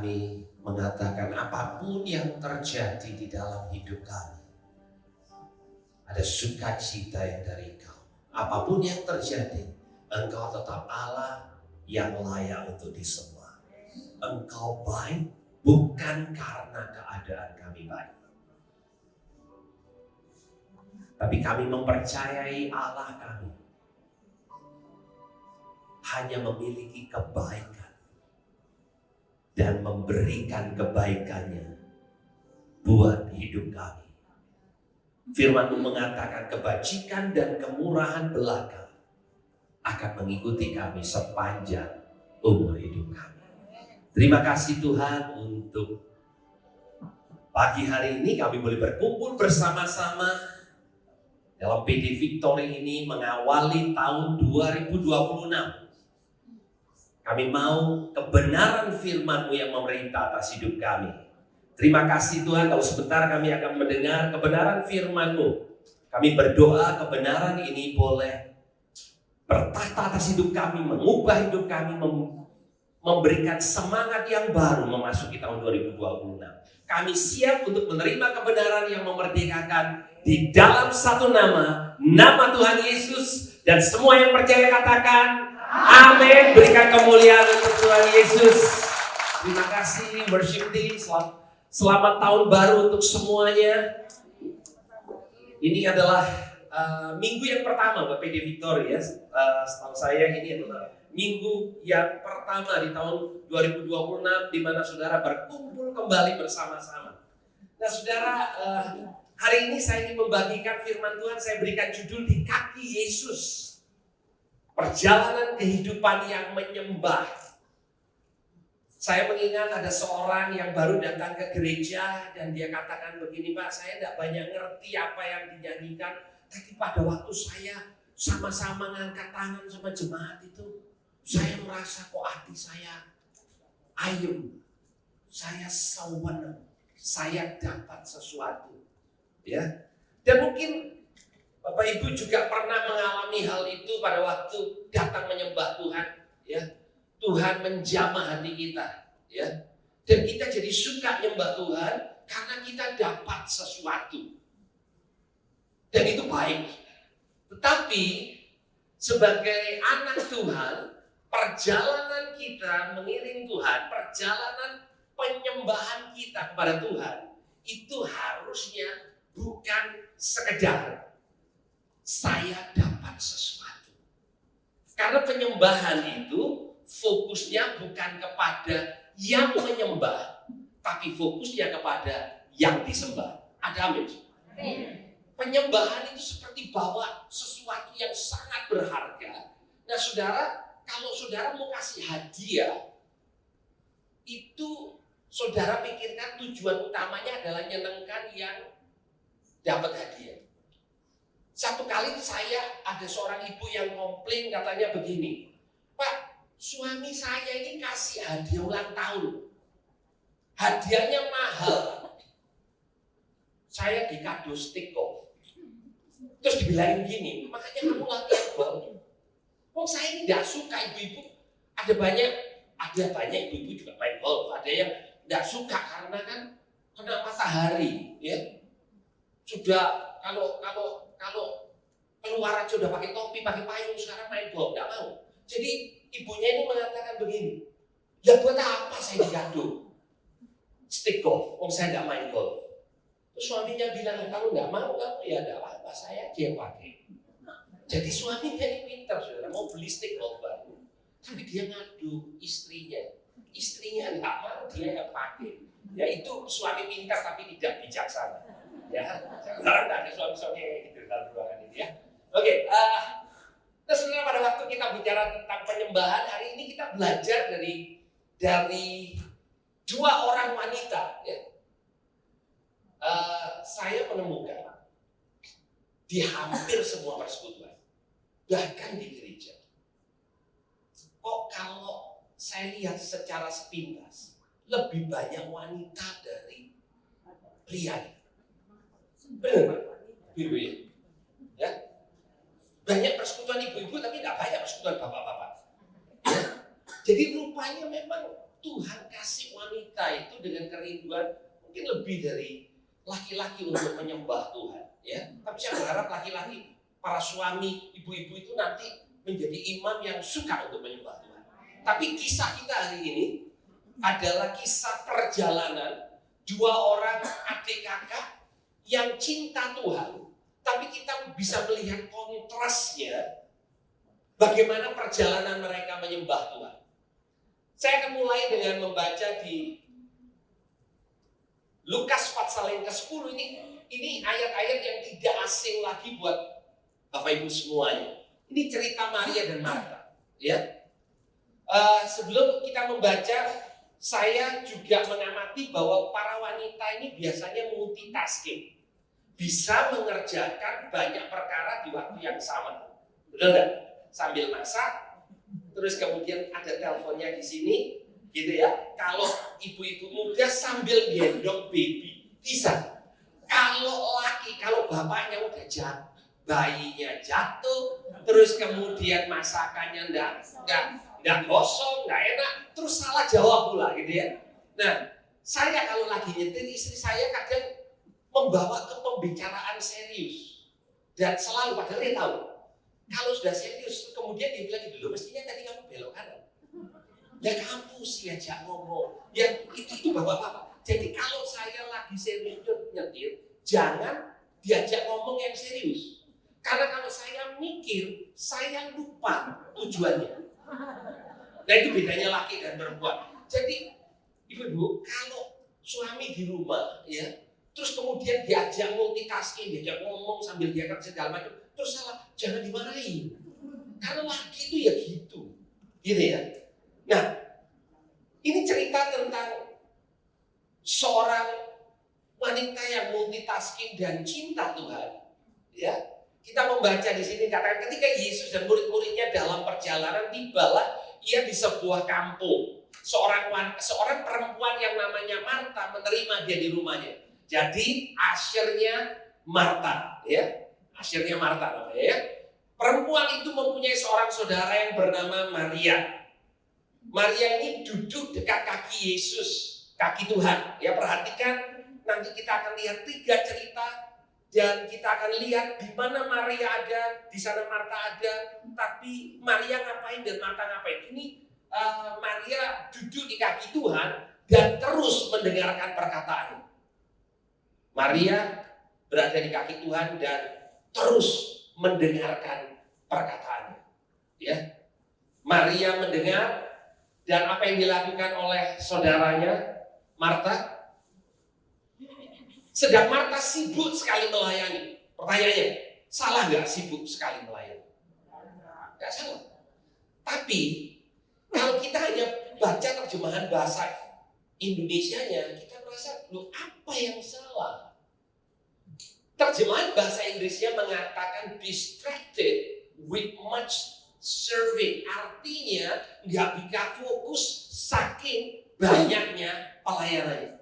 kami mengatakan apapun yang terjadi di dalam hidup kami, ada sukacita yang dari Engkau. Apapun yang terjadi, Engkau tetap Allah yang layak untuk disembah. Engkau baik bukan karena keadaan kami baik, tapi kami mempercayai Allah kami hanya memiliki kebaikan dan memberikan kebaikannya buat hidup kami. Firman-Mu mengatakan kebajikan dan kemurahan belaka akan mengikuti kami sepanjang umur hidup kami. Terima kasih Tuhan untuk pagi hari ini kami boleh berkumpul bersama-sama dalam PD Victory ini mengawali tahun 2026. Kami mau kebenaran firman-Mu yang memerintah atas hidup kami. Terima kasih Tuhan, kalau sebentar kami akan mendengar kebenaran firman-Mu. Kami berdoa kebenaran ini boleh bertahta atas hidup kami, mengubah hidup kami, memberikan semangat yang baru memasuki tahun 2026. Kami siap untuk menerima kebenaran yang memerdekakan di dalam satu nama Tuhan Yesus. Dan semua yang percaya katakan amin. Berikan kemuliaan untuk Tuhan Yesus. Terima kasih worship team. Selamat tahun baru untuk semuanya. Ini adalah minggu yang pertama buat PD Victory ya. Setahu saya ini adalah minggu yang pertama di tahun 2026 di mana saudara berkumpul kembali bersama-sama. Nah saudara, hari ini saya ingin membagikan firman Tuhan. Saya berikan judul di kaki Yesus. Perjalanan kehidupan yang menyembah. Saya mengingat ada seorang yang baru datang ke gereja dan dia katakan begini, Pak, saya tidak banyak ngerti apa yang dinyanyikan, tapi pada waktu saya sama-sama ngangkat tangan sama jemaat itu, saya merasa kok hati saya ayem, saya sewenang, saya dapat sesuatu, ya. Dan mungkin Bapak Ibu juga pernah mengalami hal itu pada waktu datang menyembah Tuhan, ya. Tuhan menjamah hati kita, ya. Dan kita jadi suka nyembah Tuhan karena kita dapat sesuatu. Dan itu baik. Tetapi sebagai anak Tuhan, perjalanan kita mengiring Tuhan, perjalanan penyembahan kita kepada Tuhan, itu harusnya bukan sekedar saya dapat sesuatu. Karena penyembahan itu fokusnya bukan kepada yang menyembah, tapi fokusnya kepada yang disembah. Ada amin? Penyembahan itu seperti bawa sesuatu yang sangat berharga. Nah saudara, kalau saudara mau kasih hadiah, itu saudara pikirkan tujuan utamanya adalah nyenengkan yang dapat hadiah. Satu kali saya ada seorang ibu yang komplain katanya begini, Pak, suami saya ini kasih hadiah ulang tahun. Hadiahnya mahal. Saya dikado stick golf. Terus dibilangin gini, makanya kamu latihan golf. Oh saya ini tidak suka ibu-ibu. Ada banyak ibu-ibu juga main golf. Ada yang tidak suka karena kan kena matahari, ya. Sudah kalau keluar aja udah pakai topi, pakai payung, sekarang main golf tidak mau. Jadi ibunya ini mengatakan begini, ya buat apa saya dikado stick golf? Oh saya tidak main golf. Terus suaminya bilang, kamu tidak mau, kamu ya tidak apa-apa, saya aja yang pakai. Jadi suaminya ini pintar, saudara, mau beli stick golf baru, tapi dia ngadu istrinya tidak mau, dia yang pakai. Ya itu suami pintar tapi tidak bijaksana. Ya, sekarang tidak ada suami-suami yang gitu dalam ruangan ini ya. Oke, nah sebenarnya pada waktu kita bicara tentang penyembahan, hari ini kita belajar dari dua orang wanita. Ya. Saya menemukan di hampir semua persekutuan, bahkan di gereja. Kok kalau saya lihat secara sepintas, lebih banyak wanita dari pria. Benar, ibu ya. Banyak persekutuan ibu-ibu, tapi tidak banyak persekutuan bapak-bapak. Ya. Jadi rupanya memang Tuhan kasih wanita itu dengan kerinduan mungkin lebih dari laki-laki untuk menyembah Tuhan, ya. Tapi saya berharap laki-laki, para suami, ibu-ibu itu nanti menjadi imam yang suka untuk menyembah Tuhan. Tapi kisah kita hari ini adalah kisah perjalanan dua orang adik kakak yang cinta Tuhan. Tapi kita bisa melihat kontrasnya bagaimana perjalanan mereka menyembah Tuhan. Saya akan mulai dengan membaca di Lukas pasal yang ke-10 ini ayat-ayat yang tidak asing lagi buat Bapak Ibu semuanya. Ini cerita Maria dan Marta, ya. Sebelum kita membaca, saya juga mengamati bahwa para wanita ini biasanya multitasking, bisa mengerjakan banyak perkara di waktu yang sama, betul nggak? Sambil masak, terus kemudian ada teleponnya di sini, gitu ya. Kalau ibu-ibu muda sambil gendong baby, bisa. Kalau laki, kalau bapaknya udah bayinya jatuh, terus kemudian masakannya nggak gosong, nggak enak, terus salah jawab pula, gitu ya. Nah, saya kalau lagi nyetir, istri saya kadang membawa ke pembicaraan serius, dan selalu padahal dia tahu kalau sudah serius, kemudian dia bilang, dulu mestinya tadi kamu belok kanan. Ya kamu sih ajak ngomong. Ya itu bapak-bapak. Jadi kalau saya lagi serius nyetir, jangan diajak ngomong yang serius. Karena kalau saya mikir, saya lupa tujuannya. Nah itu bedanya laki dan perempuan. Jadi ibu-ibu, kalau suami di rumah, ya, terus kemudian diajak multitasking, diajak ngomong sambil dia kerja segala macam, terus salah, jangan dimarahin. Karena laki itu ya gitu ya. Nah, ini cerita tentang seorang wanita yang multitasking dan cinta Tuhan. Ya, kita membaca di sini katakan ketika Yesus dan murid-muridnya dalam perjalanan, tibalah ia di sebuah kampung. Seorang perempuan yang namanya Marta menerima dia di rumahnya. Jadi asyirnya Marta, ya. Asyirnya Marta namanya, ya. Perempuan itu mempunyai seorang saudara yang bernama Maria. Maria ini duduk dekat kaki Yesus, kaki Tuhan. Ya, perhatikan, nanti kita akan lihat 3 cerita dan kita akan lihat di mana Maria ada, di sana Marta ada, tapi Maria ngapain dan Marta ngapain. Ini Maria duduk di kaki Tuhan dan terus mendengarkan perkataan. Maria berada di kaki Tuhan dan terus mendengarkan perkataannya. Ya, Maria mendengar, dan apa yang dilakukan oleh saudaranya Marta? Sedang Marta sibuk sekali melayani. Pertanyaannya, salah nggak sibuk sekali melayani? Nggak salah. Tapi kalau kita hanya baca terjemahan bahasa Indonesianya, kita merasa, loh apa yang salah? Terjemahan bahasa Inggrisnya mengatakan distracted with much serving. Artinya nggak bisa fokus saking banyaknya pelayanannya.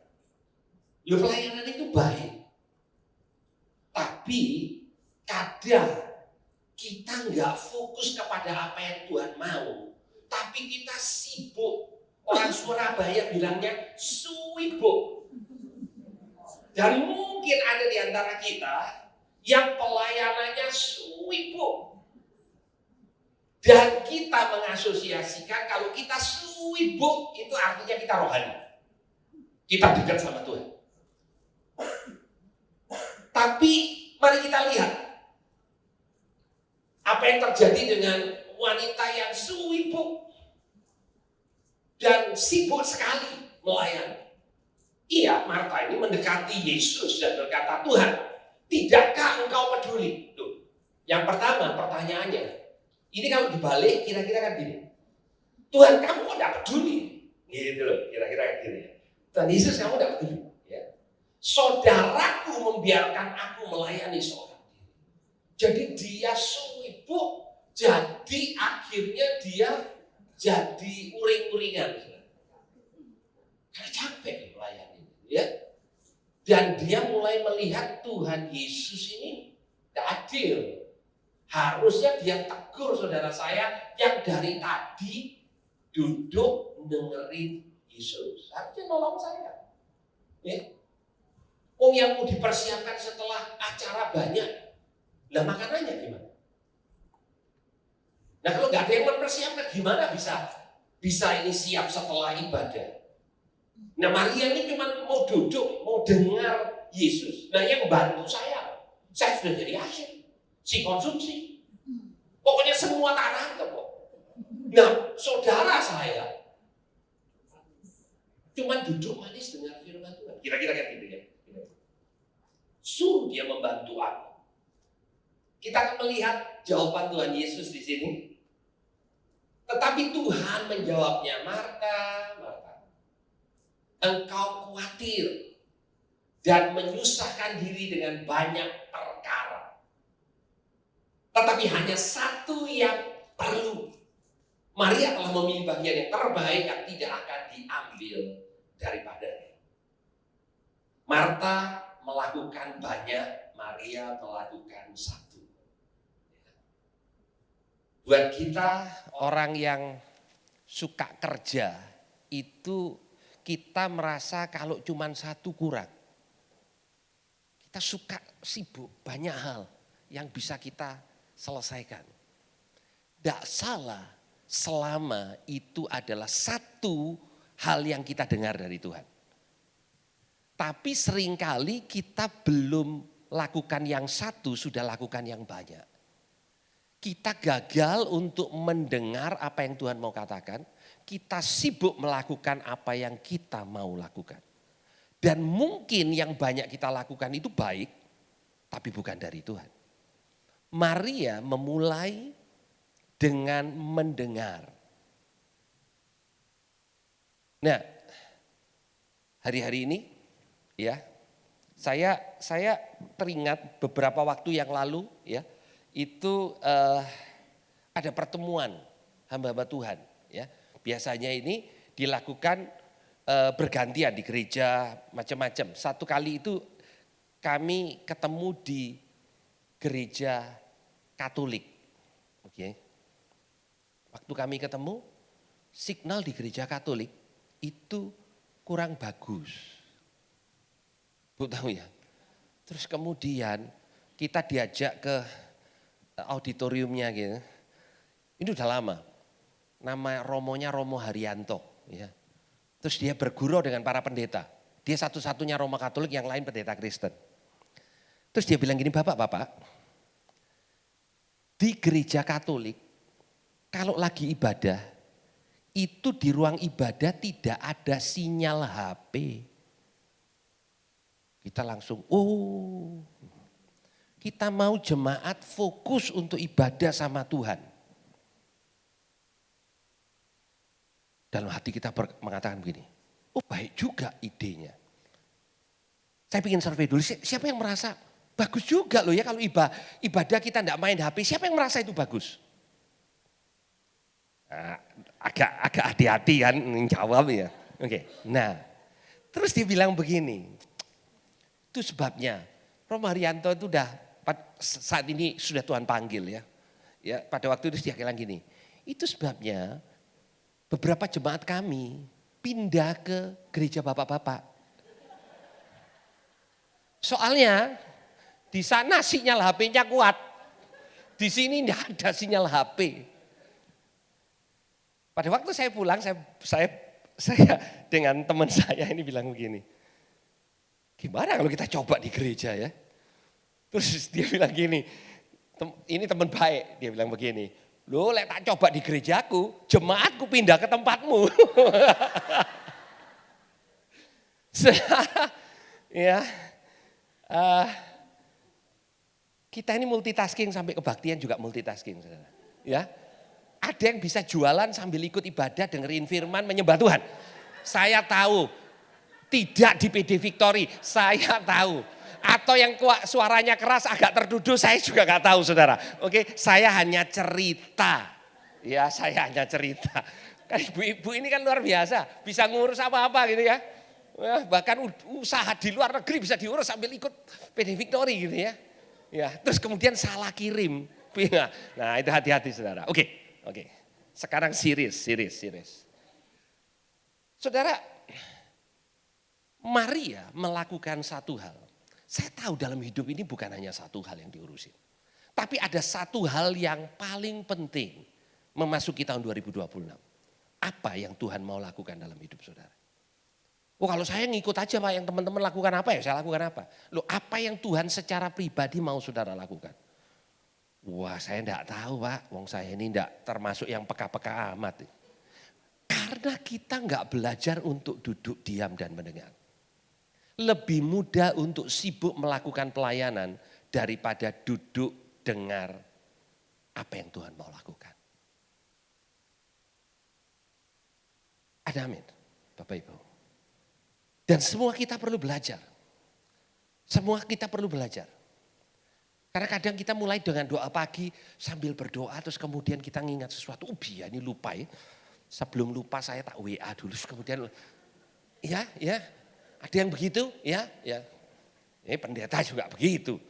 Loh, pelayanan itu baik, tapi kadang kita nggak fokus kepada apa yang Tuhan mau, tapi kita sibuk. Orang Surabaya bilangnya suwibuk. Dan mungkin ada di antara kita yang pelayanannya suwibuk. Dan kita mengasosiasikan kalau kita suwibuk itu artinya kita rohani. Kita dekat sama Tuhan. Tapi mari kita lihat apa yang terjadi dengan wanita yang suwibuk dan sibuk sekali melayani. Iya, Marta ini mendekati Yesus dan berkata, Tuhan, tidakkah engkau peduli? Loh, yang pertama pertanyaannya, ini kalau dibalik kira-kira kan gini, Tuhan kamu kok tidak peduli? Gitu loh, kira-kira kan gini. Tuhan Yesus kamu tidak peduli. Ya. Saudaraku membiarkan aku melayani seorang diri. Jadi dia sibuk, jadi akhirnya dia jadi uring-uringan. Karena capek melayani. Ya, dan dia mulai melihat Tuhan Yesus ini tidak adil. Harusnya dia tegur saudara saya yang dari tadi duduk dengerin Yesus harusnya nolong saya. Ya. Yang mau dipersiapkan setelah acara banyak. Lah makanannya gimana? Nah kalau nggak ada yang mempersiapkan gimana bisa ini siap setelah ibadah? Nah Maria ini cuma mau duduk, mau dengar Yesus. Nah yang bantu saya sudah jadi hasil, si konsumsi. Pokoknya semua tak rangkep kok. Nah saudara saya cuma duduk manis dengar firman Tuhan. Kira-kira kayak gitu ya. Suruh dia membantu aku. Kita akan melihat jawaban Tuhan Yesus di sini. Tetapi Tuhan menjawabnya, Marta, engkau khawatir dan menyusahkan diri dengan banyak perkara. Tetapi hanya satu yang perlu. Maria telah memilih bagian yang terbaik yang tidak akan diambil daripadanya. Marta melakukan banyak, Maria melakukan satu. Buat kita orang yang suka kerja, itu kita merasa kalau cuma satu kurang. Kita suka sibuk, banyak hal yang bisa kita selesaikan. Tidak salah selama itu adalah satu hal yang kita dengar dari Tuhan. Tapi seringkali kita belum lakukan yang satu, sudah lakukan yang banyak. Kita gagal untuk mendengar apa yang Tuhan mau katakan. Kita sibuk melakukan apa yang kita mau lakukan. Dan mungkin yang banyak kita lakukan itu baik, tapi bukan dari Tuhan. Maria memulai dengan mendengar. Nah, hari-hari ini ya, saya teringat beberapa waktu yang lalu ya, itu ada pertemuan hamba-hamba Tuhan ya. Biasanya ini dilakukan bergantian di gereja macam-macam. Satu kali itu kami ketemu di gereja Katolik. Oke. Waktu kami ketemu, signal di gereja Katolik itu kurang bagus. Bu tahu ya. Terus kemudian kita diajak ke auditoriumnya gitu. Ini udah lama. Nama romonya Romo Haryanto ya. Terus dia bergurau dengan para pendeta. Dia satu-satunya Romo Katolik, yang lain pendeta Kristen. Terus dia bilang gini, Bapak-bapak, di gereja Katolik kalau lagi ibadah itu di ruang ibadah tidak ada sinyal HP. Kita langsung, kita mau jemaat fokus untuk ibadah sama Tuhan. Dalam hati kita mengatakan begini, baik juga idenya. Saya bikin survei dulu, siapa yang merasa bagus juga loh ya kalau ibadah kita tidak main HP, siapa yang merasa itu bagus? Nah, agak hati-hati kan jawab ya. Oke. Nah, terus dia bilang begini, itu sebabnya Romo Haryanto itu saat ini sudah Tuhan panggil ya. Ya, pada waktu itu dia bilang gini, itu sebabnya beberapa jemaat kami pindah ke gereja bapak-bapak. Soalnya di sana sinyal HP-nya kuat. Di sini tidak ada sinyal HP. Pada waktu saya pulang, saya dengan teman saya ini bilang begini, gimana kalau kita coba di gereja ya? Terus dia bilang gini, ini teman baik, dia bilang begini, loh lek tak coba di gerejaku, jemaatku pindah ke tempatmu. Ya, kita ini multitasking, sampai kebaktian juga multitasking. Ya, ada yang bisa jualan sambil ikut ibadah, dengerin firman, menyembah Tuhan. Saya tahu, tidak di PD Victory, saya tahu. Atau yang suaranya keras agak tertuduh, saya juga gak tahu saudara. Oke, saya hanya cerita. Ya, saya hanya cerita. Kan ibu-ibu ini kan luar biasa, bisa ngurus apa-apa gitu ya. Bahkan usaha di luar negeri bisa diurus sambil ikut PD Victory gitu ya. Ya, terus kemudian salah kirim. Nah, itu hati-hati saudara. Oke. Sekarang serius. Saudara, Maria melakukan satu hal. Saya tahu dalam hidup ini bukan hanya satu hal yang diurusin. Tapi ada satu hal yang paling penting memasuki tahun 2026. Apa yang Tuhan mau lakukan dalam hidup saudara? Oh kalau saya ngikut aja Pak, yang teman-teman lakukan apa ya saya lakukan apa. Loh apa yang Tuhan secara pribadi mau saudara lakukan? Wah saya enggak tahu Pak, wong saya ini enggak termasuk yang peka-peka amat. Karena kita enggak belajar untuk duduk diam dan mendengar. Lebih mudah untuk sibuk melakukan pelayanan daripada duduk dengar apa yang Tuhan mau lakukan. Ada amin, Bapak Ibu. Dan semua kita perlu belajar. Semua kita perlu belajar. Karena kadang kita mulai dengan doa pagi sambil berdoa terus kemudian kita ngingat sesuatu. Ya ini lupa ya. Sebelum lupa saya tak WA dulu kemudian ya. Ada yang begitu? Ya. Ini pendeta juga begitu.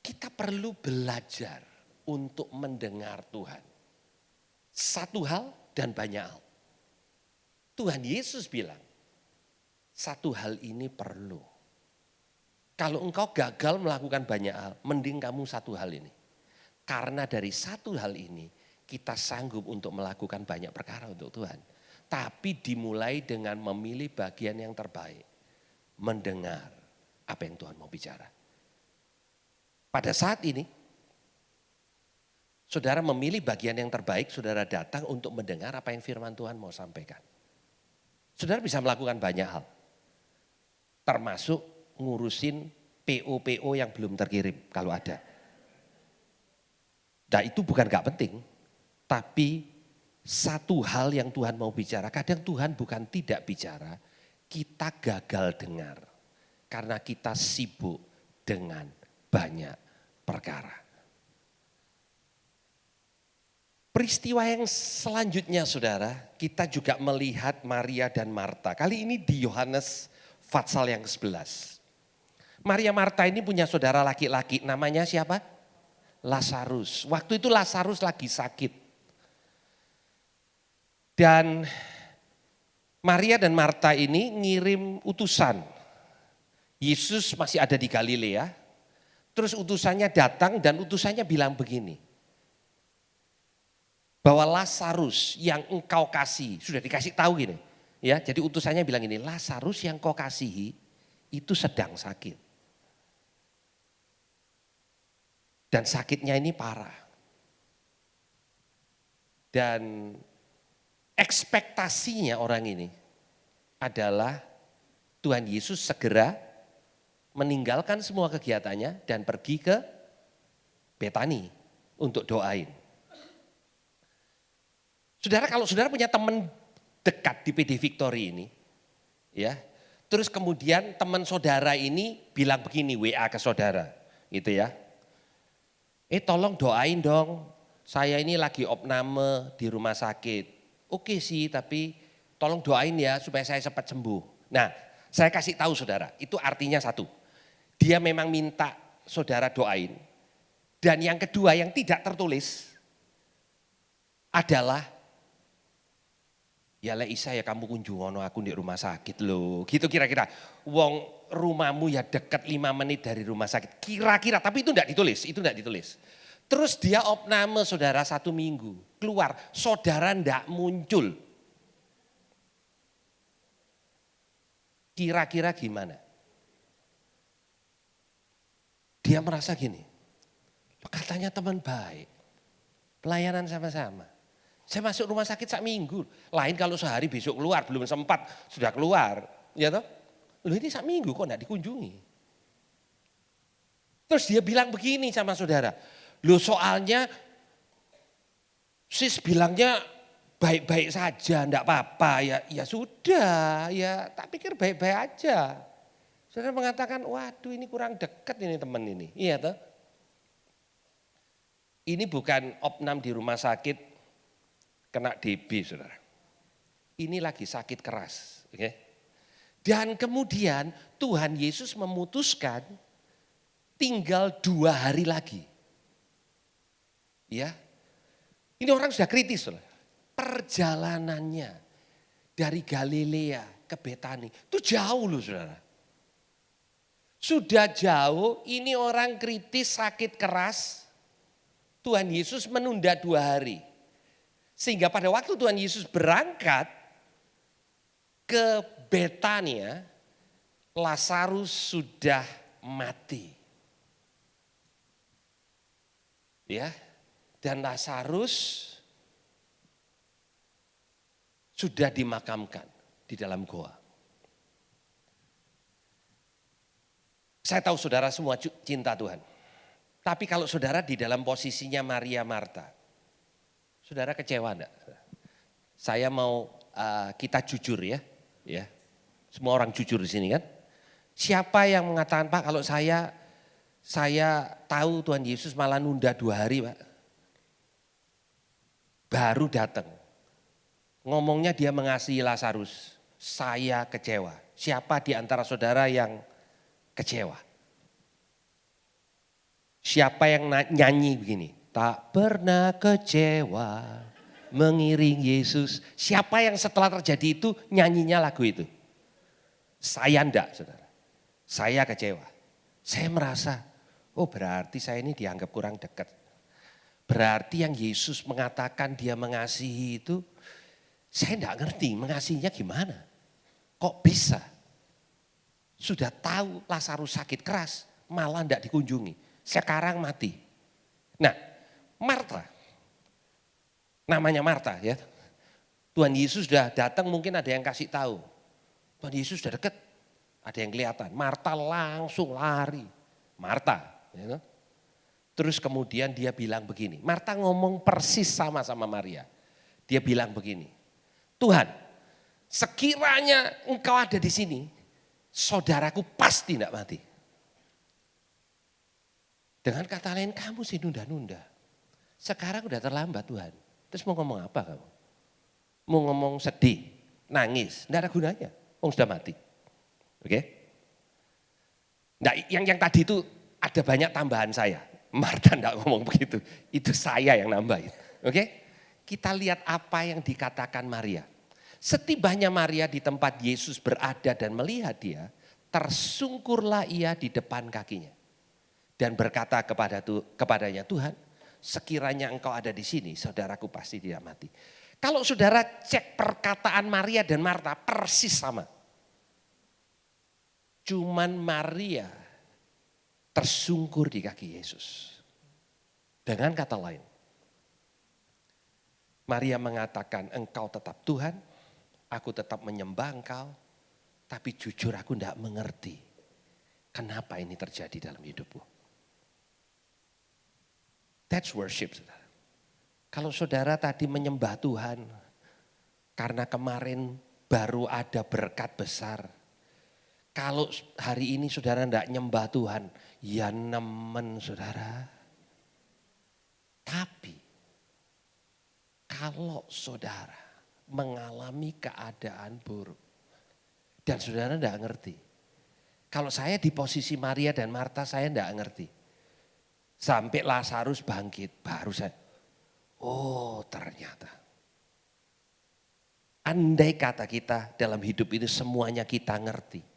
Kita perlu belajar untuk mendengar Tuhan. Satu hal dan banyak hal. Tuhan Yesus bilang, satu hal ini perlu. Kalau engkau gagal melakukan banyak hal, mending kamu satu hal ini. Karena dari satu hal ini, kita sanggup untuk melakukan banyak perkara untuk Tuhan. Tapi dimulai dengan memilih bagian yang terbaik. Mendengar apa yang Tuhan mau bicara. Pada saat ini, saudara memilih bagian yang terbaik, saudara datang untuk mendengar apa yang firman Tuhan mau sampaikan. Saudara bisa melakukan banyak hal. Termasuk ngurusin PO-PO yang belum terkirim kalau ada. Nah itu bukan gak penting, tapi satu hal yang Tuhan mau bicara, kadang Tuhan bukan tidak bicara, kita gagal dengar. Karena kita sibuk dengan banyak perkara. Peristiwa yang selanjutnya saudara, kita juga melihat Maria dan Marta. Kali ini di Yohanes pasal yang ke-11. Maria Marta ini punya saudara laki-laki, namanya siapa? Lazarus. Waktu itu Lazarus lagi sakit. Dan Maria dan Marta ini ngirim utusan. Yesus masih ada di Galilea. Terus utusannya datang dan utusannya bilang begini. Bahwa Lazarus yang engkau kasih, sudah dikasih tahu gini. Ya, jadi utusannya bilang ini, Lazarus yang kau kasihi itu sedang sakit. Dan sakitnya ini parah. Dan ekspektasinya orang ini adalah Tuhan Yesus segera meninggalkan semua kegiatannya dan pergi ke Betani untuk doain. Saudara, kalau saudara punya teman dekat di PD Victory ini, ya, terus kemudian teman saudara ini bilang begini WA ke saudara, gitu ya. Tolong doain dong, saya ini lagi opname di rumah sakit. Oke sih, tapi tolong doain ya supaya saya cepat sembuh. Nah, saya kasih tahu saudara, itu artinya satu. Dia memang minta saudara doain. Dan yang kedua yang tidak tertulis adalah, ya le Isa ya kamu kunjungono aku di rumah sakit loh. Gitu kira-kira. Wong rumahmu ya dekat 5 menit dari rumah sakit. Kira-kira, tapi itu enggak ditulis. Terus dia opname saudara 1 minggu. Keluar, saudara enggak muncul. Kira-kira gimana? Dia merasa gini, katanya teman baik, pelayanan sama-sama. Saya masuk rumah sakit 1 minggu, lain kalau sehari besok keluar, belum sempat sudah keluar. Ya toh? Loh ini 1 minggu kok enggak dikunjungi. Terus dia bilang begini sama saudara, loh soalnya sis bilangnya baik-baik saja, enggak apa-apa, ya sudah, ya tak pikir baik-baik aja. Saudara mengatakan, waduh ini kurang dekat ini teman ini. Iya toh? Ini bukan opnam di rumah sakit kena DB saudara. Ini lagi sakit keras. Okay? Dan kemudian Tuhan Yesus memutuskan tinggal 2 hari lagi. Ya, ini orang sudah kritis saudara. Perjalanannya Dari Galilea ke Betani. Itu jauh loh saudara. Sudah jauh, ini orang kritis, sakit keras. Tuhan Yesus menunda 2 hari. Sehingga pada waktu Tuhan Yesus berangkat ke Betania, Lazarus sudah mati. Ya, dan Lazarus sudah dimakamkan di dalam goa. Saya tahu saudara semua cinta Tuhan. Tapi kalau saudara di dalam posisinya Maria Marta, saudara kecewa enggak? Saya mau kita jujur ya. Semua orang jujur di sini kan. Siapa yang mengatakan, Pak, kalau saya tahu Tuhan Yesus malah nunda 2 hari, Pak. Baru datang. Ngomongnya dia mengasihi Lazarus. Saya kecewa. Siapa di antara saudara yang kecewa? Siapa yang nyanyi begini? Tak pernah kecewa mengiring Yesus. Siapa yang setelah terjadi itu nyanyinya lagu itu? Saya enggak, saudara. Saya kecewa. Saya merasa, oh berarti saya ini dianggap kurang dekat. Berarti yang Yesus mengatakan dia mengasihi itu, saya enggak ngerti mengasihinya gimana. Kok bisa? Sudah tahu Lazarus sakit keras, malah enggak dikunjungi. Sekarang mati. Nah, Marta, namanya Marta ya. Tuhan Yesus sudah datang, mungkin ada yang kasih tahu. Tuhan Yesus sudah dekat, ada yang kelihatan. Marta langsung lari. Marta. Ya. Terus kemudian dia bilang begini. Marta ngomong persis sama Maria. Dia bilang begini. Tuhan, sekiranya engkau ada di sini, saudaraku pasti tidak mati. Dengan kata lain, kamu sih nunda-nunda. Sekarang udah terlambat Tuhan. Terus mau ngomong apa kamu? Mau ngomong sedih, nangis, tidak ada gunanya. Sudah mati. Oke? Nah, yang tadi itu ada banyak tambahan saya. Marta tidak ngomong begitu. Itu saya yang nambahin. Oke? Kita lihat apa yang dikatakan Maria. Setibanya Maria di tempat Yesus berada dan melihat dia, tersungkurlah ia di depan kakinya. Dan berkata kepadanya, Tuhan, sekiranya engkau ada di sini, saudaraku pasti tidak mati. Kalau saudara cek perkataan Maria dan Marta persis sama. Cuman Maria tersungkur di kaki Yesus. Dengan kata lain, Maria mengatakan, engkau tetap Tuhan, aku tetap menyembah engkau, tapi jujur aku tidak mengerti kenapa ini terjadi dalam hidupku. That's worship, saudara. Kalau saudara tadi menyembah Tuhan, karena kemarin baru ada berkat besar. Kalau hari ini saudara tidak nyembah Tuhan, ya nemen saudara. Tapi, kalau saudara mengalami keadaan buruk, dan saudara tidak ngerti. Kalau saya di posisi Maria dan Marta, saya tidak ngerti. Sampai Lazarus bangkit, baru saya, oh ternyata. Andai kata kita dalam hidup ini semuanya kita ngerti.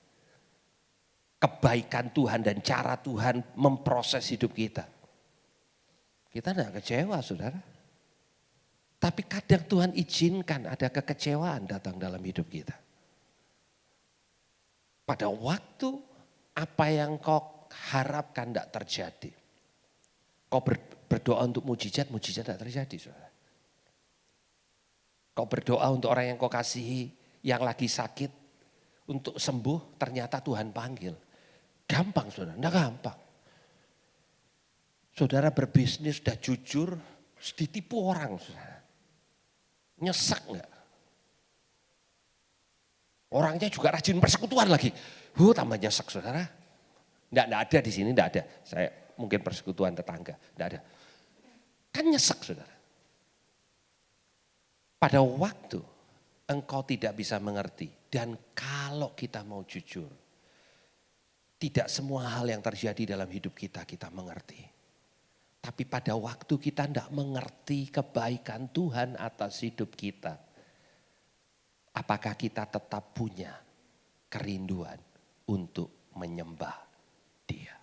Kebaikan Tuhan dan cara Tuhan memproses hidup kita. Kita tidak kecewa saudara. Tapi kadang Tuhan izinkan ada kekecewaan datang dalam hidup kita. Pada waktu apa yang kau harapkan tidak terjadi. Kau berdoa untuk mujizat tidak terjadi. Saudara. Kau berdoa untuk orang yang kau kasihi, yang lagi sakit, untuk sembuh, ternyata Tuhan panggil. Gampang saudara, enggak gampang. Saudara berbisnis sudah jujur, ditipu orang. Saudara. Nyesek enggak? Orangnya juga rajin persekutuan lagi. Tambah nyesek saudara. Enggak ada di sini, enggak ada. Saya mungkin persekutuan tetangga, enggak ada. Kan nyesek saudara. Pada waktu engkau tidak bisa mengerti. Dan kalau kita mau jujur. Tidak semua hal yang terjadi dalam hidup kita mengerti. Tapi pada waktu kita tidak mengerti kebaikan Tuhan atas hidup kita. apakah kita tetap punya kerinduan untuk menyembah Dia?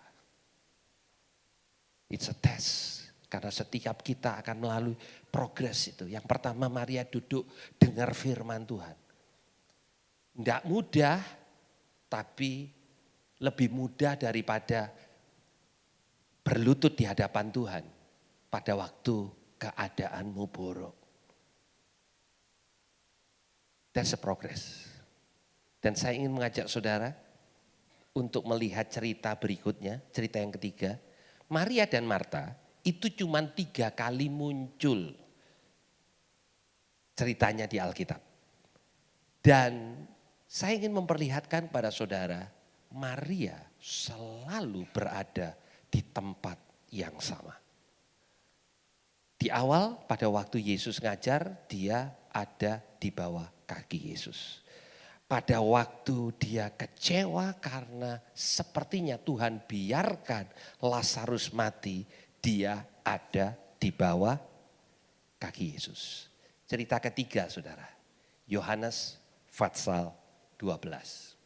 It's a test. Karena setiap kita akan melalui progres itu. Yang pertama Maria duduk dengar firman Tuhan. Tidak mudah, tapi lebih mudah daripada berlutut di hadapan Tuhan pada waktu keadaanmu buruk. That's a progress. Dan saya ingin mengajak saudara untuk melihat cerita berikutnya, cerita yang ketiga. Maria dan Marta itu cuma 3 kali muncul ceritanya di Alkitab. Dan saya ingin memperlihatkan pada saudara, Maria selalu berada di tempat yang sama. Di awal pada waktu Yesus ngajar, dia ada di bawah kaki Yesus. Pada waktu dia kecewa karena sepertinya Tuhan biarkan Lazarus mati, dia ada di bawah kaki Yesus. Cerita ketiga saudara, Yohanes pasal 12.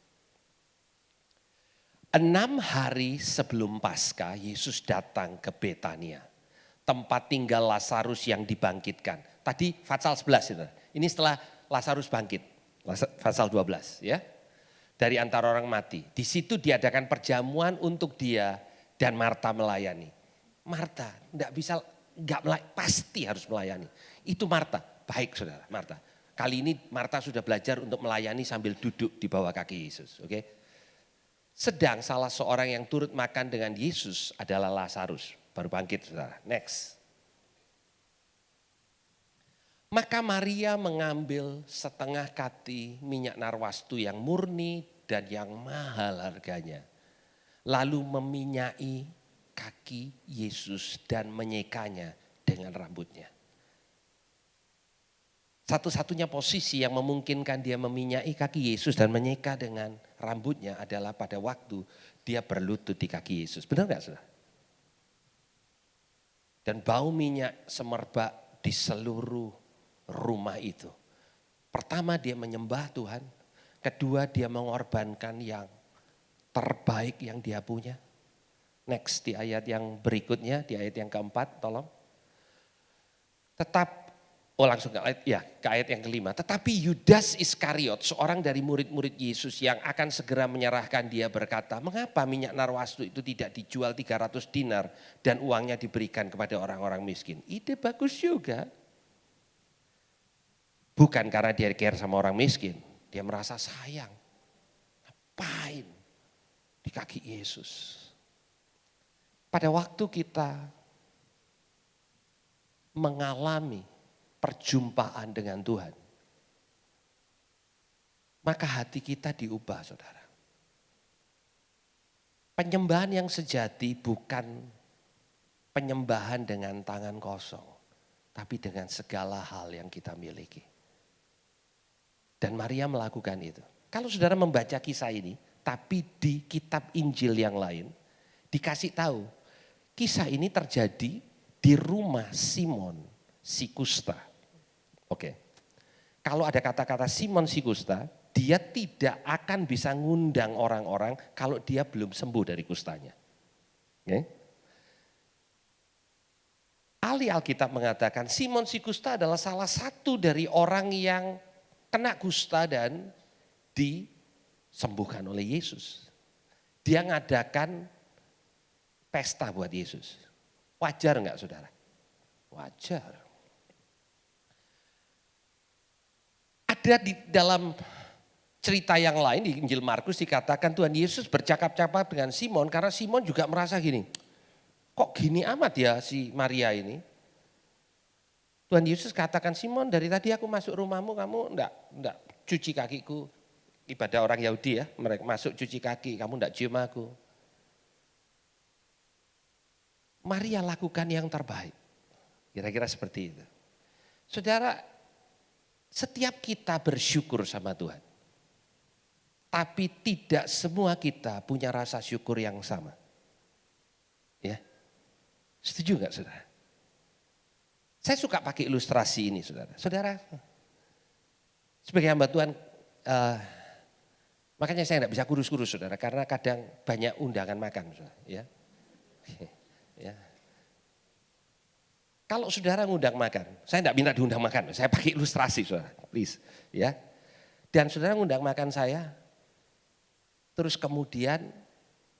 6 hari sebelum Paskah Yesus datang ke Betania, tempat tinggal Lazarus yang dibangkitkan. Tadi pasal 11 saudara, ini setelah Lazarus bangkit, pasal 12 ya. Dari antara orang mati, di situ diadakan perjamuan untuk dia dan Marta melayani. Marta pasti harus melayani. Itu Marta, baik saudara, Marta. Kali ini Marta sudah belajar untuk melayani sambil duduk di bawah kaki Yesus, oke? Sedang salah seorang yang turut makan dengan Yesus adalah Lazarus, baru bangkit saudara. Next. Maka Maria mengambil setengah kati minyak narwastu yang murni dan yang mahal harganya. Lalu meminyai kaki Yesus dan menyekanya dengan rambutnya. Satu-satunya posisi yang memungkinkan dia meminyai kaki Yesus dan menyeka dengan rambutnya adalah pada waktu dia berlutut di kaki Yesus. Benar gak saudara? Dan bau minyak semerbak di seluruh rumah itu. Pertama dia menyembah Tuhan. Kedua dia mengorbankan yang terbaik yang dia punya. Next di ayat yang berikutnya, di ayat yang keempat tolong. Langsung ke ayat yang kelima. Tetapi Yudas Iskariot, seorang dari murid-murid Yesus yang akan segera menyerahkan dia berkata, mengapa minyak narwastu itu tidak dijual 300 dinar dan uangnya diberikan kepada orang-orang miskin? Ide bagus juga. Bukan karena dia care sama orang miskin, dia merasa sayang. Ngapain di kaki Yesus? Pada waktu kita mengalami perjumpaan dengan Tuhan, maka hati kita diubah saudara. Penyembahan yang sejati bukan penyembahan dengan tangan kosong, tapi dengan segala hal yang kita miliki. Dan Maria melakukan itu. Kalau saudara membaca kisah ini, tapi di kitab Injil yang lain, dikasih tahu, kisah ini terjadi di rumah Simon si kusta. Oke. Kalau ada kata-kata Simon si kusta, dia tidak akan bisa ngundang orang-orang kalau dia belum sembuh dari kustanya. Oke. Ahli Alkitab mengatakan Simon si kusta adalah salah satu dari orang yang kena kusta dan disembuhkan oleh Yesus. Dia ngadakan pesta buat Yesus. Wajar enggak saudara? Wajar. Ada di dalam cerita yang lain di Injil Markus dikatakan Tuhan Yesus bercakap-cakap dengan Simon karena Simon juga merasa gini. Kok gini amat ya si Maria ini? Tuhan Yesus katakan Simon, dari tadi aku masuk rumahmu kamu enggak cuci kakiku. Ibadah orang Yahudi ya, mereka masuk cuci kaki, kamu enggak cium aku. Maria lakukan yang terbaik. Kira-kira seperti itu. Saudara, setiap kita bersyukur sama Tuhan. Tapi tidak semua kita punya rasa syukur yang sama. Ya. Setuju enggak saudara? Saya suka pakai ilustrasi ini saudara. Saudara, Sebagai hamba Tuhan, makanya saya tidak bisa kurus-kurus saudara, karena kadang banyak undangan makan. Saudara, ya. Ya. Kalau saudara ngundang makan, saya tidak minta diundang makan, saya pakai ilustrasi saudara, please. Ya. Dan saudara ngundang makan saya, terus kemudian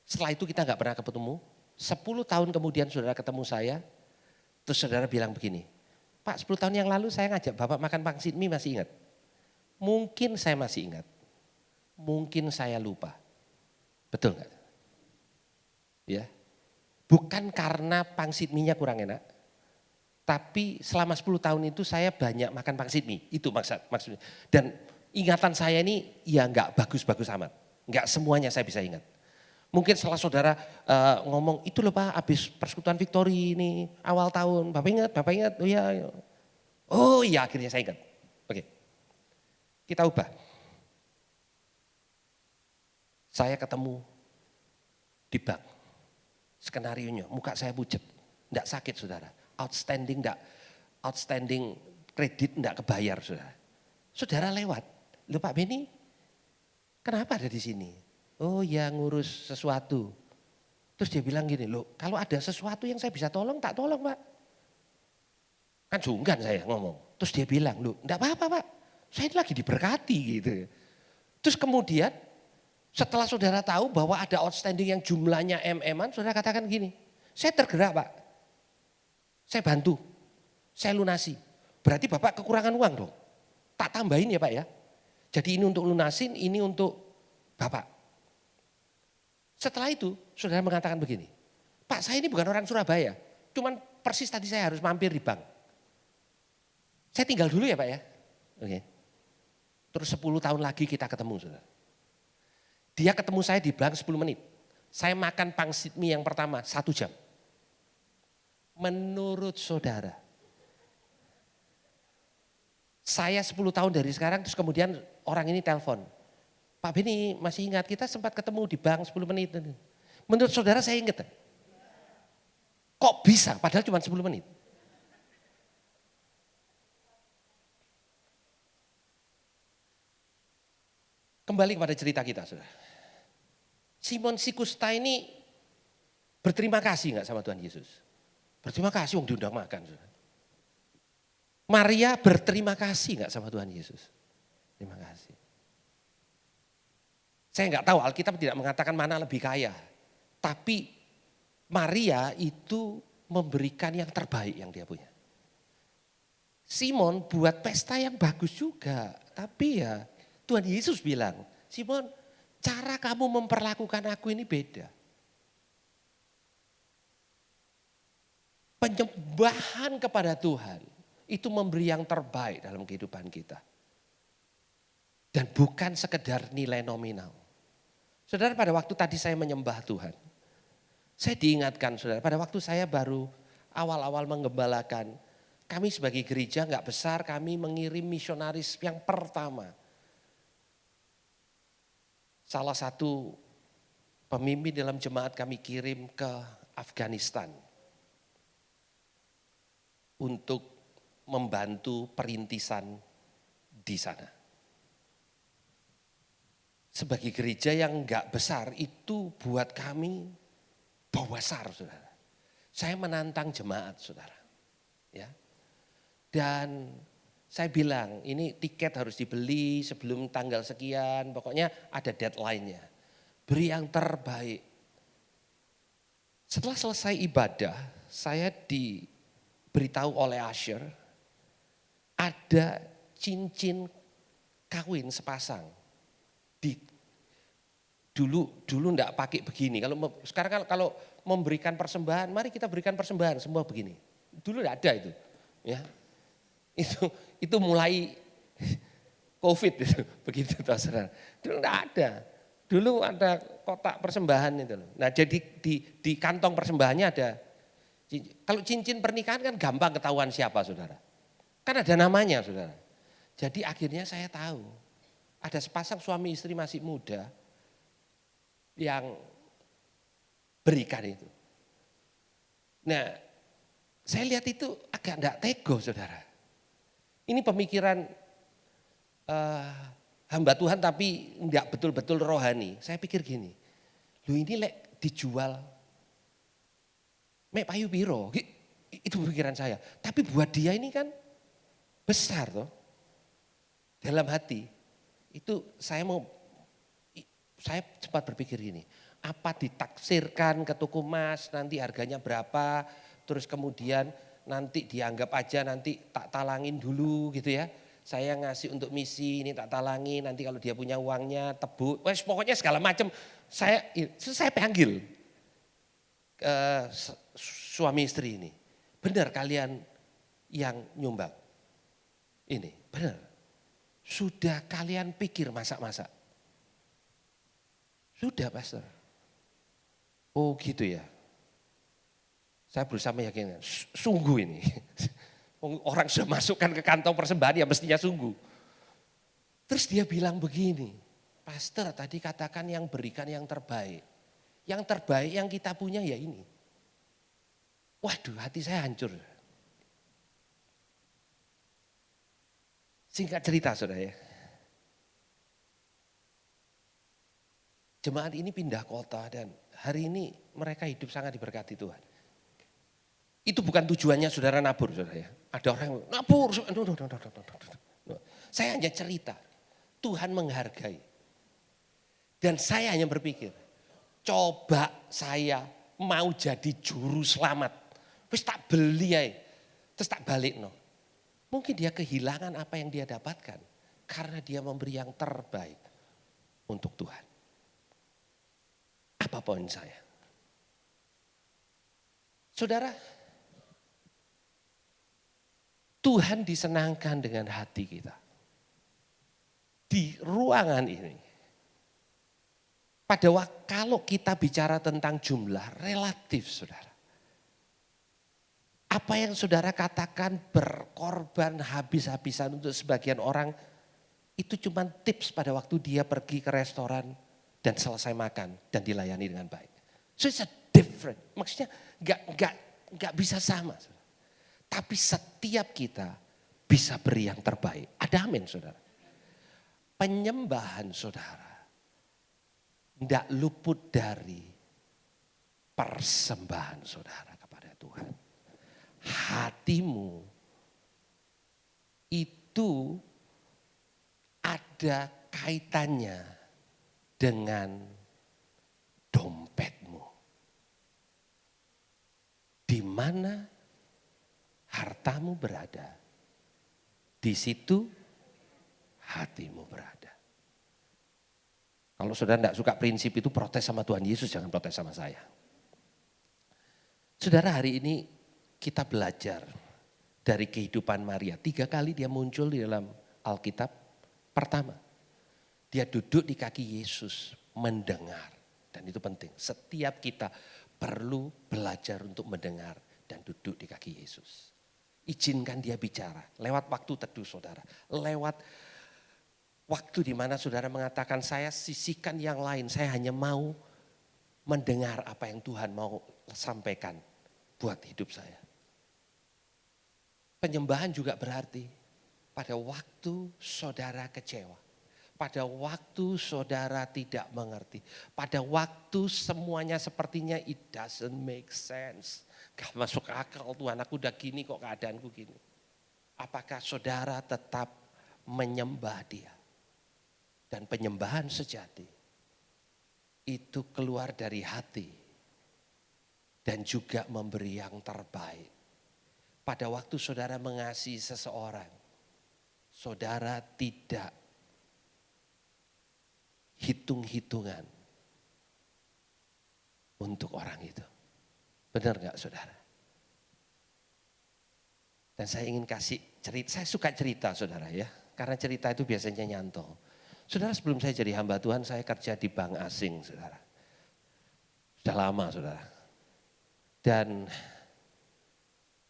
setelah itu kita nggak pernah ketemu, 10 tahun kemudian saudara ketemu saya, terus saudara bilang begini, Pak 10 tahun yang lalu saya ngajak Bapak makan pangsit mie masih ingat? Mungkin saya masih ingat, mungkin saya lupa. Betul nggak? Ya, bukan karena pangsit mie-nya kurang enak, tapi selama 10 tahun itu saya banyak makan pangsit mie, itu maksudnya. Dan ingatan saya ini ya nggak bagus-bagus amat, nggak semuanya saya bisa ingat. Mungkin setelah saudara ngomong, itu loh Pak habis persekutuan Victory ini awal tahun, Bapak ingat, oh iya akhirnya saya ingat. Oke, kita ubah. Saya ketemu di bank, skenarionya, muka saya pucet, enggak sakit saudara, outstanding kredit enggak kebayar saudara. Saudara lewat, loh Pak Beni, kenapa ada di sini? Oh ya ngurus sesuatu. Terus dia bilang gini, loh kalau ada sesuatu yang saya bisa tolong, tak tolong Pak. Kan sungkan saya ngomong. Terus dia bilang, loh enggak apa-apa Pak, saya lagi diberkati gitu. Terus kemudian setelah saudara tahu bahwa ada outstanding yang jumlahnya MM-an, saudara katakan gini, saya tergerak Pak, saya bantu, saya lunasi. Berarti Bapak kekurangan uang dong, tak tambahin ya Pak ya. Jadi ini untuk lunasin, ini untuk Bapak. Setelah itu saudara mengatakan begini, Pak saya ini bukan orang Surabaya, cuman persis tadi saya harus mampir di bank. Saya tinggal dulu ya Pak ya. Oke. Terus 10 tahun lagi kita ketemu saudara. Dia ketemu saya di bank 10 menit. Saya makan pangsit mie yang pertama 1 jam. Menurut saudara, saya 10 tahun dari sekarang terus kemudian orang ini telepon. Pak Beni masih ingat kita sempat ketemu di bank 10 menit. Menurut saudara saya ingat. Kok bisa padahal cuma 10 menit. Kembali kepada cerita kita saudara. Simon si kusta ini berterima kasih enggak sama Tuhan Yesus? Berterima kasih wong diundang makan saudara. Maria berterima kasih enggak sama Tuhan Yesus? Terima kasih. Saya enggak tahu, Alkitab tidak mengatakan mana lebih kaya. Tapi Maria itu memberikan yang terbaik yang dia punya. Simon buat pesta yang bagus juga. Tapi ya Tuhan Yesus bilang, Simon cara kamu memperlakukan aku ini beda. Penyembahan kepada Tuhan itu memberi yang terbaik dalam kehidupan kita. Dan bukan sekedar nilai nominal. Saudara pada waktu tadi saya menyembah Tuhan. Saya diingatkan saudara pada waktu saya baru awal-awal menggembalakan. Kami sebagai gereja enggak besar, kami mengirim misionaris yang pertama. Salah satu pemimpin dalam jemaat kami kirim ke Afghanistan. Untuk membantu perintisan di sana. Sebagai gereja yang enggak besar itu buat kami besar saudara. Saya menantang jemaat saudara. Ya. Dan saya bilang ini tiket harus dibeli sebelum tanggal sekian. Pokoknya ada deadline-nya. Beri yang terbaik. Setelah selesai ibadah saya diberitahu oleh usher. Ada cincin kawin sepasang. Dulu enggak pakai begini. Sekarang kalau memberikan persembahan, mari kita berikan persembahan semua begini. Dulu enggak ada itu. Ya. Itu mulai Covid itu, begitu saudara. Dulu enggak ada. Dulu ada kotak persembahan itu. Nah, jadi di kantong persembahannya ada. Kalau cincin pernikahan kan gampang ketahuan siapa saudara. Kan ada namanya saudara. Jadi akhirnya saya tahu. Ada sepasang suami istri masih muda yang berikan itu. Nah, saya lihat itu agak enggak tego saudara. Ini pemikiran hamba Tuhan tapi enggak betul-betul rohani. Saya pikir gini, lu ini lek dijual, mek payu piro, itu pikiran saya. Tapi buat dia ini kan besar toh, dalam hati. Itu saya sempat berpikir gini, apa ditaksirkan ke toko emas, nanti harganya berapa, terus kemudian nanti dianggap aja nanti tak talangin dulu gitu ya. Saya ngasih untuk misi, ini tak talangin, nanti kalau dia punya uangnya tebu, wes pokoknya segala macam. Saya panggil suami istri ini, benar kalian yang nyumbang? Ini benar. Sudah kalian pikir masak-masak? Sudah pastor. Oh gitu ya. Saya berusaha meyakinkan, sungguh ini. Orang sudah masukkan ke kantong persembahan ya mestinya sungguh. Terus dia bilang begini, pastor tadi katakan yang berikan yang terbaik. Yang terbaik yang kita punya ya ini. Waduh hati saya hancur. Singkat cerita saudara ya. Jemaat ini pindah kota dan hari ini mereka hidup sangat diberkati Tuhan. Itu bukan tujuannya saudara nabur saudara ya. Ada orang yang nabur. No. Saya hanya cerita. Tuhan menghargai. Dan saya hanya berpikir. Coba saya mau jadi juru selamat. Terus tak beli ya. Terus tak balik no. Mungkin dia kehilangan apa yang dia dapatkan. Karena dia memberi yang terbaik untuk Tuhan. Apa poin saya? Saudara, Tuhan disenangkan dengan hati kita. Di ruangan ini. Kalau kita bicara tentang jumlah relatif saudara. Apa yang saudara katakan berkorban habis-habisan untuk sebagian orang. Itu cuma tips pada waktu dia pergi ke restoran dan selesai makan dan dilayani dengan baik. So it's a different. Maksudnya gak bisa sama. Saudara. Tapi setiap kita bisa beri yang terbaik. Ada amin saudara. Penyembahan saudara. Tidak luput dari persembahan saudara kepada Tuhan. Hatimu itu ada kaitannya dengan dompetmu. Di mana hartamu berada, di situ hatimu berada. Kalau saudara tidak suka prinsip itu protes sama Tuhan Yesus, jangan protes sama saya. Saudara hari ini kita belajar dari kehidupan Maria. 3 kali dia muncul di dalam Alkitab. Pertama, dia duduk di kaki Yesus mendengar. Dan itu penting, setiap kita perlu belajar untuk mendengar dan duduk di kaki Yesus. Izinkan dia bicara lewat waktu teduh saudara. Lewat waktu di mana saudara mengatakan saya sisihkan yang lain. Saya hanya mau mendengar apa yang Tuhan mau sampaikan buat hidup saya. Penyembahan juga berarti pada waktu saudara kecewa. Pada waktu saudara tidak mengerti. Pada waktu semuanya sepertinya it doesn't make sense. Gak masuk akal Tuhan, aku udah gini kok keadaanku gini. Apakah saudara tetap menyembah dia? Dan penyembahan sejati itu keluar dari hati. Dan juga memberi yang terbaik. Pada waktu saudara mengasihi seseorang, saudara tidak hitung-hitungan untuk orang itu. Benar gak saudara? Dan saya ingin kasih cerita, saya suka cerita saudara ya. Karena cerita itu biasanya nyantol. Saudara sebelum saya jadi hamba Tuhan, saya kerja di bank asing saudara. Sudah lama saudara. Dan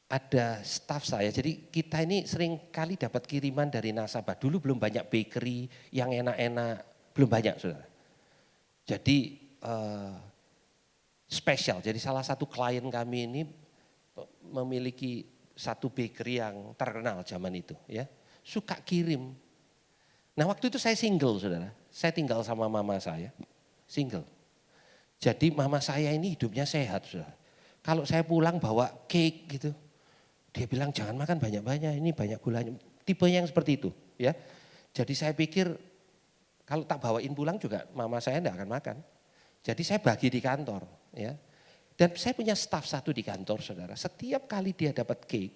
ada staf saya, jadi kita ini sering kali dapat kiriman dari nasabah. Dulu belum banyak bakery yang enak-enak, belum banyak saudara. Jadi spesial, jadi salah satu klien kami ini memiliki satu bakery yang terkenal zaman itu ya. Suka kirim Nah waktu itu saya single saudara, saya tinggal sama mama saya, single. Jadi mama saya ini hidupnya sehat saudara. Kalau saya pulang bawa cake gitu, dia bilang jangan makan banyak-banyak, ini banyak gulanya. Tipe yang seperti itu ya. Jadi saya pikir kalau tak bawain pulang juga mama saya enggak akan makan. Jadi saya bagi di kantor ya. Dan saya punya staf satu di kantor saudara, setiap kali dia dapat cake,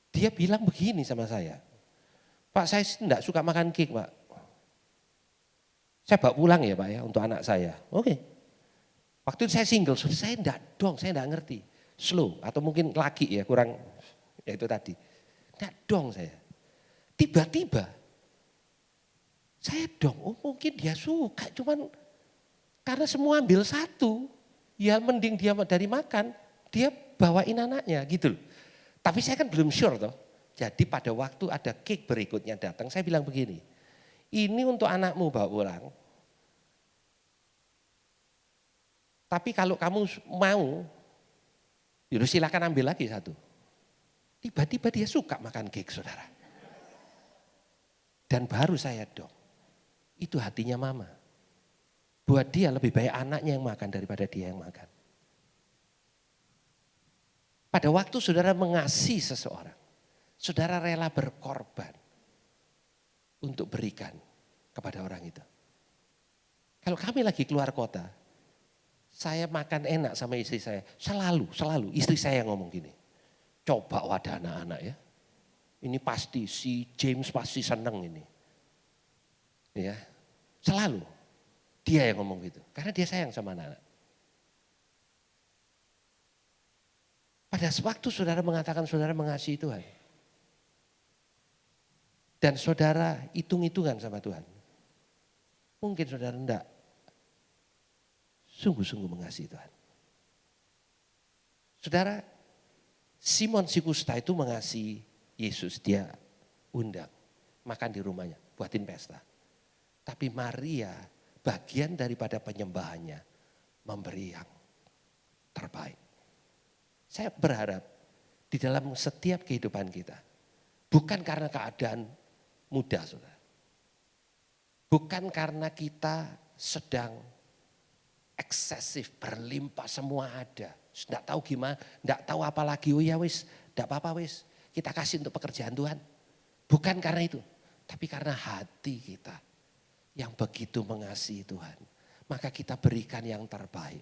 dia bilang begini sama saya, Pak saya enggak suka makan cake Pak. Saya bawa pulang ya Pak ya untuk anak saya. Oke. Waktu itu saya single, saya enggak ngerti. Slow atau mungkin laki ya kurang, ya itu tadi. Enggak dong saya. Tiba-tiba saya dong, oh mungkin dia suka cuman karena semua ambil satu. Ya mending dia dari makan, dia bawain anaknya gitu loh. Tapi saya kan belum sure toh. Jadi pada waktu ada cake berikutnya datang, saya bilang begini, ini untuk anakmu bawa pulang. Tapi kalau kamu mau, yaudah silakan ambil lagi satu. Tiba-tiba dia suka makan cake saudara. Dan baru saya dong, itu hatinya mama. Buat dia lebih baik anaknya yang makan daripada dia yang makan. Pada waktu saudara mengasihi seseorang, saudara rela berkorban untuk berikan kepada orang itu. Kalau kami lagi keluar kota, saya makan enak sama istri saya, selalu istri saya yang ngomong gini, coba wadah anak-anak ya, ini pasti si James pasti seneng ini. Ya, selalu. Dia yang ngomong gitu, karena dia sayang sama anak-anak. Pada waktu saudara mengatakan saudara mengasihi Tuhan. Dan saudara hitung-hitungan sama Tuhan. Mungkin saudara enggak sungguh-sungguh mengasihi Tuhan. Saudara, Simon si Kusta itu mengasihi Yesus, dia undang, makan di rumahnya, buatin pesta. Tapi Maria bagian daripada penyembahannya memberi yang terbaik. Saya berharap di dalam setiap kehidupan kita, bukan karena keadaan mudah saudara. Bukan karena kita sedang eksesif, berlimpah semua ada. Tidak tahu gimana, tidak tahu apa lagi, oh ya wis, tidak apa-apa wis. Kita kasih untuk pekerjaan Tuhan. Bukan karena itu, tapi karena hati kita yang begitu mengasihi Tuhan, maka kita berikan yang terbaik.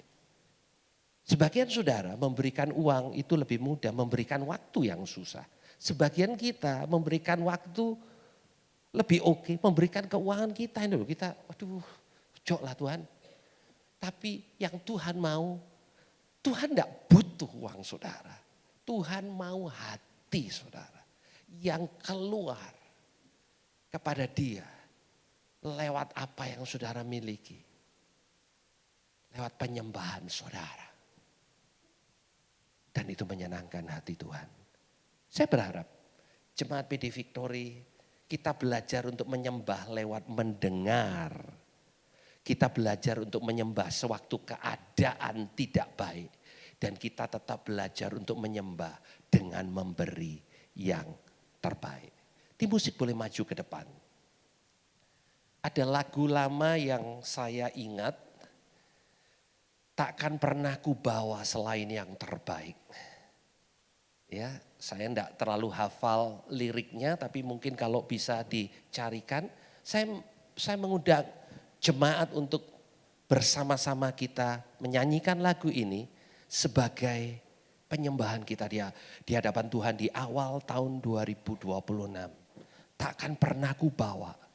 Sebagian saudara memberikan uang itu lebih mudah, memberikan waktu yang susah. Sebagian kita memberikan waktu lebih oke, memberikan keuangan kita ini loh, kita waduh, jok lah Tuhan. Tapi yang Tuhan mau, Tuhan tidak butuh uang saudara. Tuhan mau hati saudara yang keluar kepada Dia. Lewat apa yang saudara miliki. Lewat penyembahan saudara. Dan itu menyenangkan hati Tuhan. Saya berharap Jemaat PD Victory kita belajar untuk menyembah lewat mendengar. Kita belajar untuk menyembah sewaktu keadaan tidak baik. Dan kita tetap belajar untuk menyembah dengan memberi yang terbaik. Tim musik boleh maju ke depan. Ada lagu lama yang saya ingat, takkan pernah ku bawa selain yang terbaik. Ya, saya enggak terlalu hafal liriknya, tapi mungkin kalau bisa dicarikan, saya mengundang jemaat untuk bersama-sama kita menyanyikan lagu ini sebagai penyembahan kita di hadapan Tuhan di awal tahun 2026. Takkan pernah ku bawa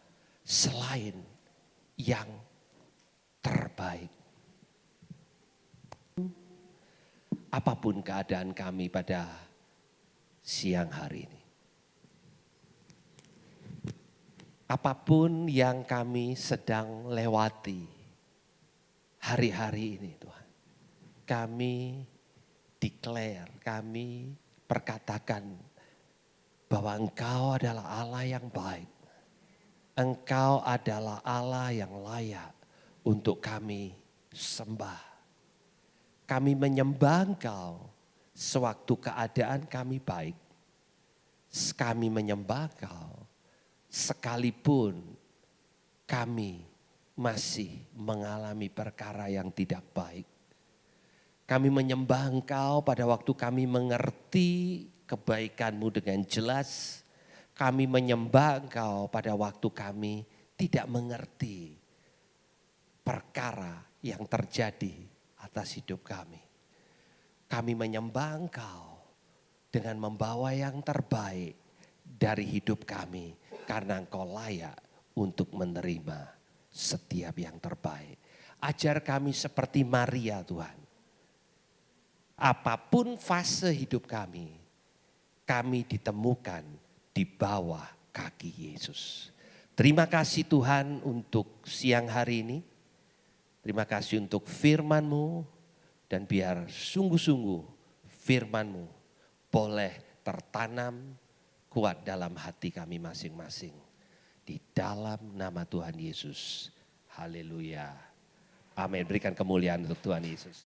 selain yang terbaik. Apapun keadaan kami pada siang hari ini. Apapun yang kami sedang lewati hari-hari ini Tuhan. Kami declare, kami perkatakan bahwa Engkau adalah Allah yang baik. Engkau adalah Allah yang layak untuk kami sembah. Kami menyembah Engkau sewaktu keadaan kami baik. Kami menyembah Engkau sekalipun kami masih mengalami perkara yang tidak baik. Kami menyembah Engkau pada waktu kami mengerti kebaikan-Mu dengan jelas. Kami menyembah Engkau pada waktu kami tidak mengerti perkara yang terjadi atas hidup kami. Kami menyembah Engkau dengan membawa yang terbaik dari hidup kami. Karena Engkau layak untuk menerima setiap yang terbaik. Ajar kami seperti Maria Tuhan. Apapun fase hidup kami ditemukan di bawah kaki Yesus. Terima kasih Tuhan untuk siang hari ini. Terima kasih untuk firman-Mu. Dan biar sungguh-sungguh firman-Mu boleh tertanam kuat dalam hati kami masing-masing. Di dalam nama Tuhan Yesus. Haleluya. Amin. Berikan kemuliaan untuk Tuhan Yesus.